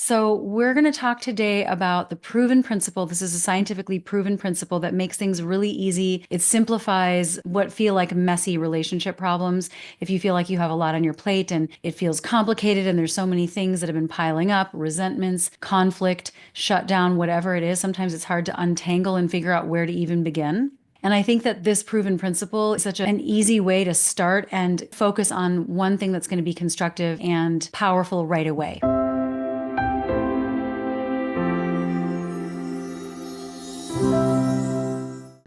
So, we're going to talk today about the proven principle. This is a scientifically proven principle that makes things really easy. It simplifies what feel like messy relationship problems. If you feel like you have a lot on your plate and it feels complicated and there's so many things that have been piling up, resentments, conflict, shutdown, whatever it is, sometimes it's hard to untangle and figure out where to even begin. And I think that this proven principle is such an easy way to start and focus on one thing that's going to be constructive and powerful right away.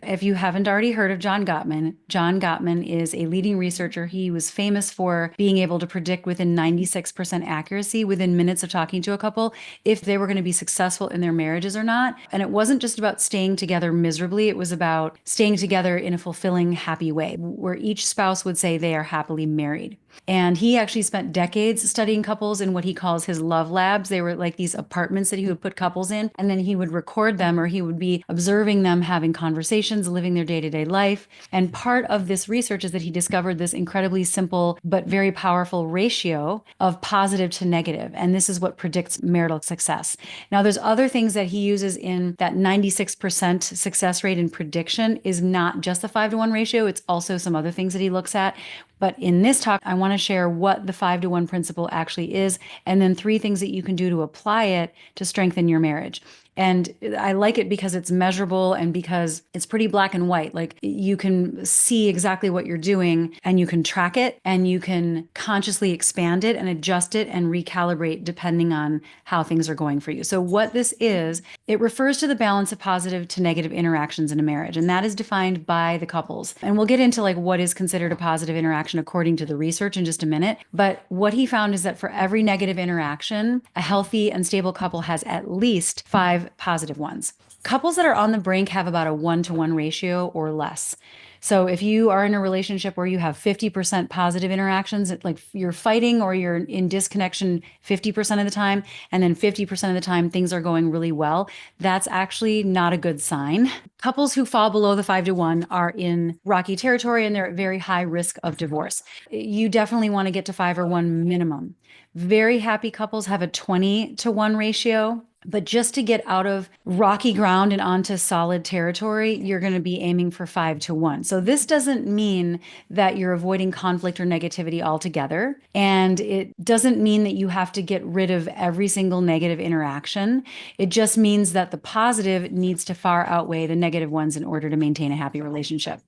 If you haven't already heard of John Gottman is a leading researcher. He was famous for being able to predict within 96% accuracy within minutes of talking to a couple if they were going to be successful in their marriages or not. And it wasn't just about staying together miserably. It was about staying together in a fulfilling, happy way where each spouse would say they are happily married. And he actually spent decades studying couples in what he calls his love labs. They were like these apartments that he would put couples in, and then he would record them, or he would be observing them having conversations, living their day-to-day life. And part of this research is that he discovered this incredibly simple but very powerful ratio of positive to negative. And this is what predicts marital success. Now, there's other things that he uses in that 96% success rate in prediction is not just the 5-to-1 ratio. It's also some other things that he looks at. But in this talk, I want to share what the 5-to-1 principle actually is, and then 3 things that you can do to apply it to strengthen your marriage. And I like it because it's measurable and because it's pretty black and white. Like you can see exactly what you're doing and you can track it and you can consciously expand it and adjust it and recalibrate depending on how things are going for you. So what this is, it refers to the balance of positive to negative interactions in a marriage. And that is defined by the couples. And we'll get into like what is considered a positive interaction according to the research in just a minute. But what he found is that for every negative interaction, a healthy and stable couple has at least 5 positive ones. Couples that are on the brink have about a 1-to-1 ratio or less. So if you are in a relationship where you have 50% positive interactions, like you're fighting or you're in disconnection 50% of the time, and then 50% of the time things are going really well, that's actually not a good sign. Couples who fall below the 5-to-1 are in rocky territory and they're at very high risk of divorce. You definitely want to get to 5 or 1 minimum. Very happy couples have a 20-to-1 ratio. But just to get out of rocky ground and onto solid territory, you're going to be aiming for 5-to-1. So this doesn't mean that you're avoiding conflict or negativity altogether. And it doesn't mean that you have to get rid of every single negative interaction. It just means that the positive needs to far outweigh the negative ones in order to maintain a happy relationship.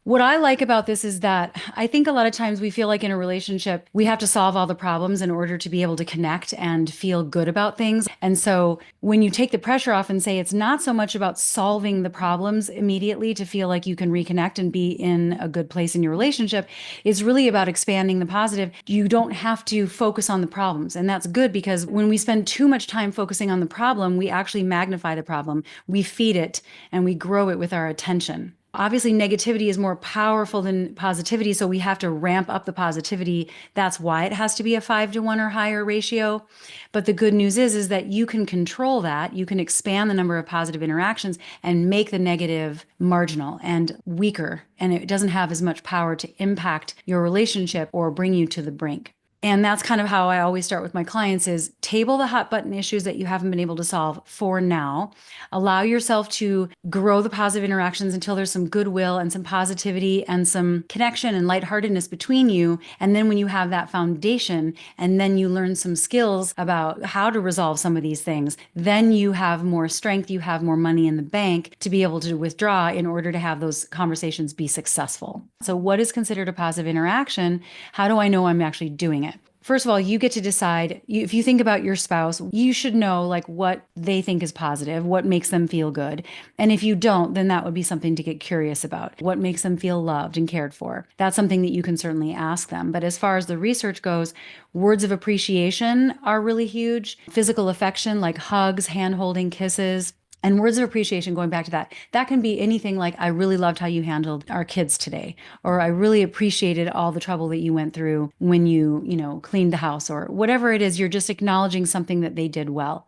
What I like about this is that I think a lot of times we feel like in a relationship, we have to solve all the problems in order to be able to connect and feel good about things. And so when you take the pressure off and say it's not so much about solving the problems immediately to feel like you can reconnect and be in a good place in your relationship, it's really about expanding the positive. You don't have to focus on the problems. And that's good because when we spend too much time focusing on the problem, we actually magnify the problem. We feed it and we grow it with our attention. Obviously, negativity is more powerful than positivity, so we have to ramp up the positivity. That's why it has to be a 5-to-1 or higher ratio. But the good news is that you can control that. You can expand the number of positive interactions and make the negative marginal and weaker, and it doesn't have as much power to impact your relationship or bring you to the brink. And that's kind of how I always start with my clients is table the hot button issues that you haven't been able to solve for now. Allow yourself to grow the positive interactions until there's some goodwill and some positivity and some connection and lightheartedness between you. And then when you have that foundation and then you learn some skills about how to resolve some of these things, then you have more strength, you have more money in the bank to be able to withdraw in order to have those conversations be successful. So what is considered a positive interaction? How do I know I'm actually doing it? First of all, you get to decide. If you think about your spouse, you should know like what they think is positive, what makes them feel good. And if you don't, then that would be something to get curious about. What makes them feel loved and cared for? That's something that you can certainly ask them. But as far as the research goes, words of appreciation are really huge. Physical affection like hugs, hand-holding, kisses. And words of appreciation, going back to that, that can be anything like, I really loved how you handled our kids today, or I really appreciated all the trouble that you went through when you cleaned the house, or whatever it is, you're just acknowledging something that they did well.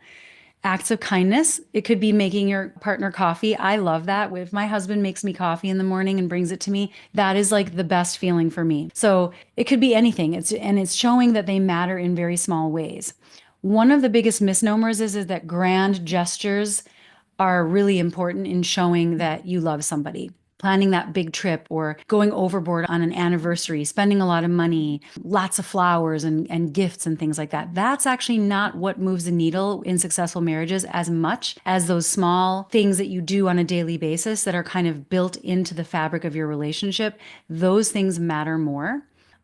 Acts of kindness. It could be making your partner coffee. I love that. If my husband makes me coffee in the morning and brings it to me, that is like the best feeling for me. So it could be anything. It's showing that they matter in very small ways. One of the biggest misnomers is that grand gestures are really important in showing that you love somebody. Planning that big trip or going overboard on an anniversary, spending a lot of money, lots of flowers and gifts and things like that. That's actually not what moves the needle in successful marriages as much as those small things that you do on a daily basis that are kind of built into the fabric of your relationship. Those things matter more.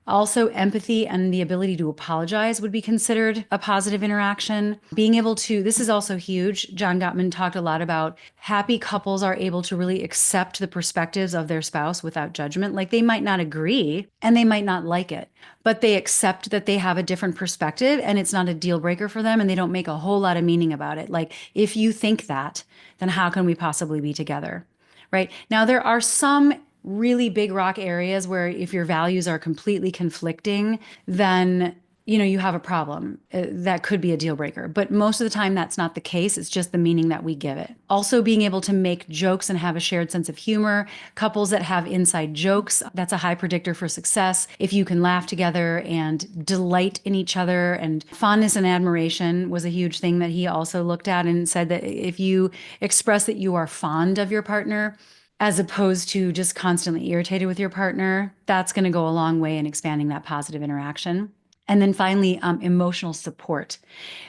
Also, empathy and the ability to apologize would be considered a positive interaction. Being able to, this is also huge. John Gottman talked a lot about happy couples are able to really accept the perspectives of their spouse without judgment. Like they might not agree and they might not like it, but they accept that they have a different perspective and it's not a deal breaker for them and they don't make a whole lot of meaning about it. Like, if you think that, then how can we possibly be together? Right now, there are some really big rock areas where if your values are completely conflicting, then you have a problem. That could be a deal breaker. But most of the time, that's not the case. It's just the meaning that we give it. Also, being able to make jokes and have a shared sense of humor. Couples that have inside jokes, that's a high predictor for success. If you can laugh together and delight in each other, and fondness and admiration was a huge thing that he also looked at and said that if you express that you are fond of your partner, as opposed to just constantly irritated with your partner, that's going to go a long way in expanding that positive interaction. And then finally, emotional support.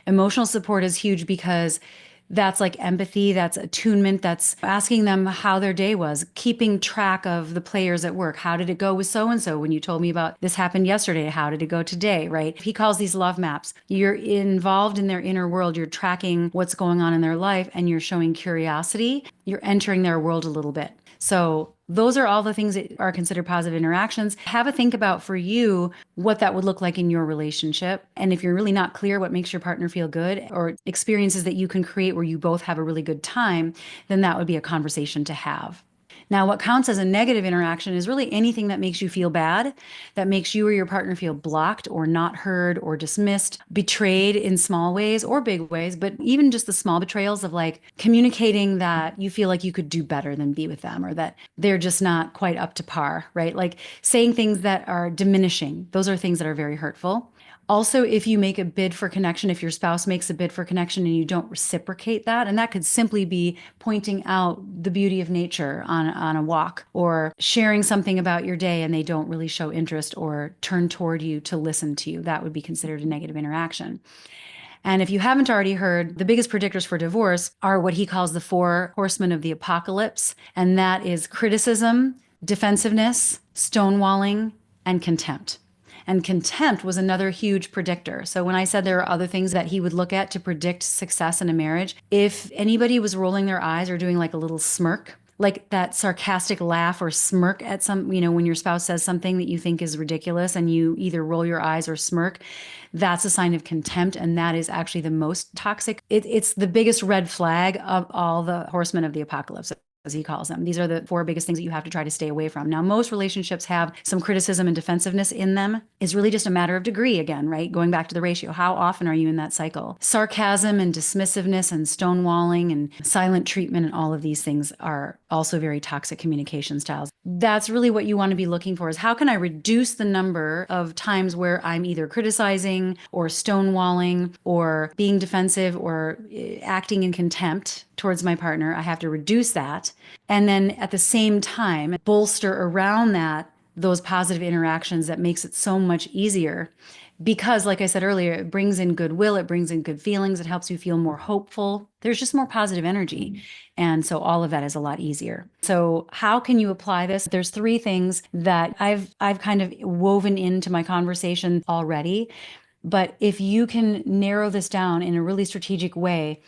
Emotional support is huge because that's like empathy, that's attunement, that's asking them how their day was, keeping track of the players at work. How did it go with so and so when you told me about this happened yesterday? How did it go today? Right? He calls these love maps. You're involved in their inner world. You're tracking what's going on in their life and you're showing curiosity. You're entering their world a little bit. So those are all the things that are considered positive interactions. Have a think about for you what that would look like in your relationship. And if you're really not clear what makes your partner feel good or experiences that you can create where you both have a really good time, then that would be a conversation to have. Now, what counts as a negative interaction is really anything that makes you feel bad, that makes you or your partner feel blocked or not heard or dismissed, betrayed in small ways or big ways, but even just the small betrayals of like communicating that you feel like you could do better than be with them or that they're just not quite up to par, right? Like saying things that are diminishing. Those are things that are very hurtful. Also, if you make a bid for connection, if your spouse makes a bid for connection and you don't reciprocate that, and that could simply be pointing out the beauty of nature on a walk or sharing something about your day and they don't really show interest or turn toward you to listen to you, that would be considered a negative interaction. And if you haven't already heard, the biggest predictors for divorce are what he calls the four horsemen of the apocalypse, and that is criticism, defensiveness, stonewalling, and contempt. And contempt was another huge predictor. So when I said there are other things that he would look at to predict success in a marriage, if anybody was rolling their eyes or doing like a little smirk, like that sarcastic laugh or smirk at some, when your spouse says something that you think is ridiculous and you either roll your eyes or smirk, that's a sign of contempt. And that is actually the most toxic. It's the biggest red flag of all the horsemen of the apocalypse, as he calls them. These are the four biggest things that you have to try to stay away from. Now, most relationships have some criticism and defensiveness in them. It's really just a matter of degree again, right? Going back to the ratio. How often are you in that cycle? Sarcasm and dismissiveness and stonewalling and silent treatment and all of these things are also very toxic communication styles. That's really what you want to be looking for is how can I reduce the number of times where I'm either criticizing or stonewalling or being defensive or acting in contempt towards my partner. I have to reduce that. And then at the same time, bolster around that those positive interactions that makes it so much easier. Because, like I said earlier, it brings in goodwill, it brings in good feelings, it helps you feel more hopeful. There's just more positive energy. And so all of that is a lot easier. So how can you apply this? There's three things that I've kind of woven into my conversation already. But if you can narrow this down in a really strategic way,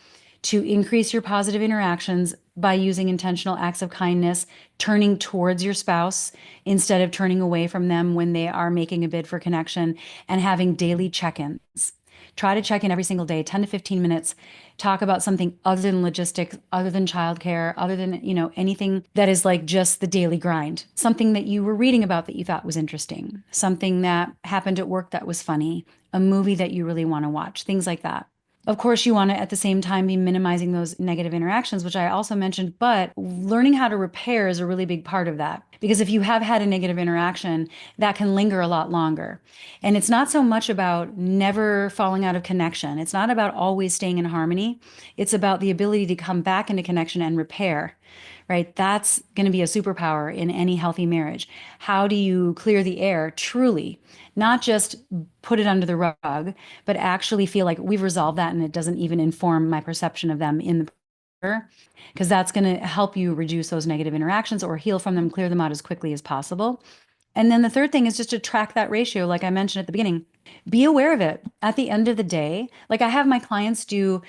to increase your positive interactions by using intentional acts of kindness, turning towards your spouse instead of turning away from them when they are making a bid for connection, and having daily check-ins. Try to check in every single day, 10 to 15 minutes. Talk about something other than logistics, other than childcare, other than, anything that is like just the daily grind. Something that you were reading about that you thought was interesting. Something that happened at work that was funny. A movie that you really want to watch. Things like that. Of course, you want to at the same time be minimizing those negative interactions, which I also mentioned, but learning how to repair is a really big part of that. Because if you have had a negative interaction, that can linger a lot longer. And it's not so much about never falling out of connection. It's not about always staying in harmony. It's about the ability to come back into connection and repair, right? That's going to be a superpower in any healthy marriage. How do you clear the air truly? Not just put it under the rug, but actually feel like we've resolved that and it doesn't even inform my perception of them in the, because that's going to help you reduce those negative interactions or heal from them, clear them out as quickly as possible. And then the third thing is just to track that ratio, like I mentioned at the beginning. Be aware of it. At the end of the day, like I have my clients do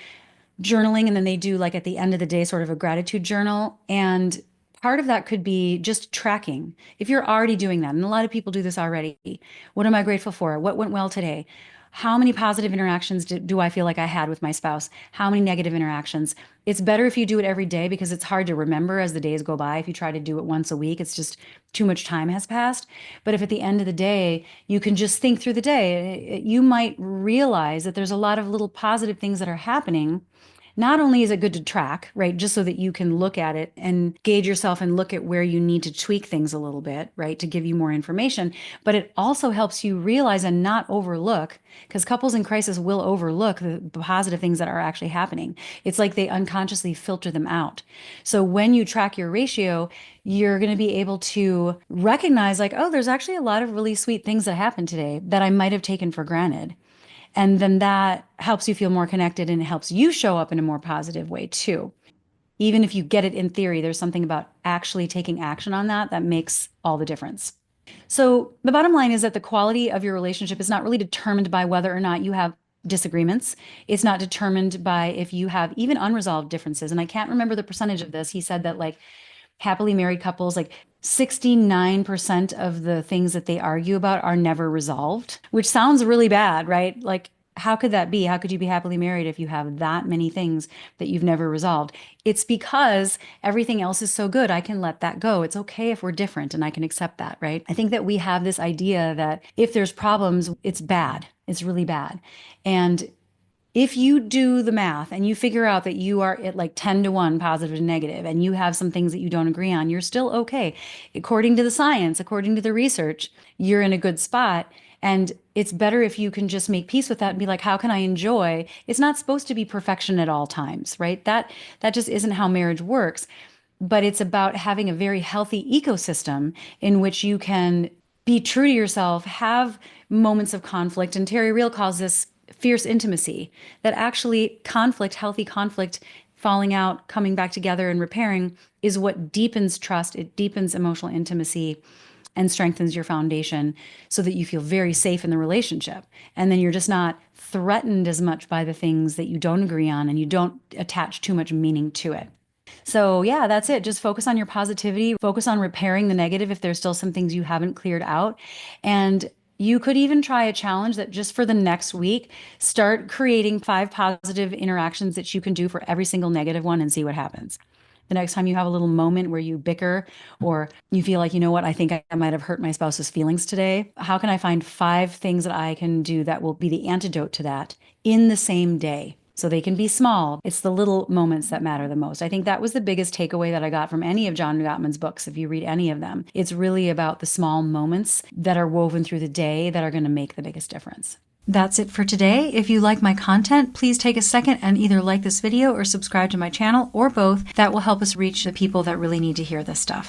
journaling and then they do like at the end of the day sort of a gratitude journal, and part of that could be just tracking. If you're already doing that, and a lot of people do this already, what am I grateful for? What went well today? How many positive interactions do I feel like I had with my spouse? How many negative interactions? It's better if you do it every day because it's hard to remember as the days go by. If you try to do it once a week, it's just too much time has passed. But if at the end of the day, you can just think through the day, you might realize that there's a lot of little positive things that are happening. Not only is it good to track, right, just so that you can look at it and gauge yourself and look at where you need to tweak things a little bit, right, to give you more information, but it also helps you realize and not overlook, because couples in crisis will overlook the positive things that are actually happening. It's like they unconsciously filter them out. So when you track your ratio, you're going to be able to recognize, like, oh, there's actually a lot of really sweet things that happened today that I might have taken for granted. And then that helps you feel more connected and it helps you show up in a more positive way too. Even if you get it in theory, there's something about actually taking action on that that makes all the difference. So the bottom line is that the quality of your relationship is not really determined by whether or not you have disagreements. It's not determined by if you have even unresolved differences. And I can't remember the percentage of this. He said that like happily married couples, like 69% of the things that they argue about are never resolved, which sounds really bad, right? Like, how could that be? How could you be happily married if you have that many things that you've never resolved? It's because everything else is so good. I can let that go. It's okay if we're different and I can accept that, right? I think that we have this idea that if there's problems, it's bad. It's really bad. And if you do the math and you figure out that you are at like 10 to 1 positive and negative, and you have some things that you don't agree on, you're still okay. According to the science, according to the research, you're in a good spot. And it's better if you can just make peace with that and be like, how can I enjoy? It's not supposed to be perfection at all times, right? That just isn't how marriage works. But it's about having a very healthy ecosystem in which you can be true to yourself, have moments of conflict. And Terry Real calls this fierce intimacy, that actually conflict, healthy conflict, falling out, coming back together and repairing is what deepens trust. It deepens emotional intimacy and strengthens your foundation so that you feel very safe in the relationship. And then you're just not threatened as much by the things that you don't agree on and you don't attach too much meaning to it. So, yeah, that's it. Just focus on your positivity, focus on repairing the negative if there's still some things you haven't cleared out. And you could even try a challenge that just for the next week, start creating 5 positive interactions that you can do for every single negative one and see what happens. The next time you have a little moment where you bicker or you feel like, you know what, I think I might have hurt my spouse's feelings today. How can I find 5 things that I can do that will be the antidote to that in the same day? So they can be small. It's the little moments that matter the most. I think that was the biggest takeaway that I got from any of John Gottman's books. If you read any of them, it's really about the small moments that are woven through the day that are going to make the biggest difference. That's it for today. If you like my content, please take a second and either like this video or subscribe to my channel or both. That will help us reach the people that really need to hear this stuff.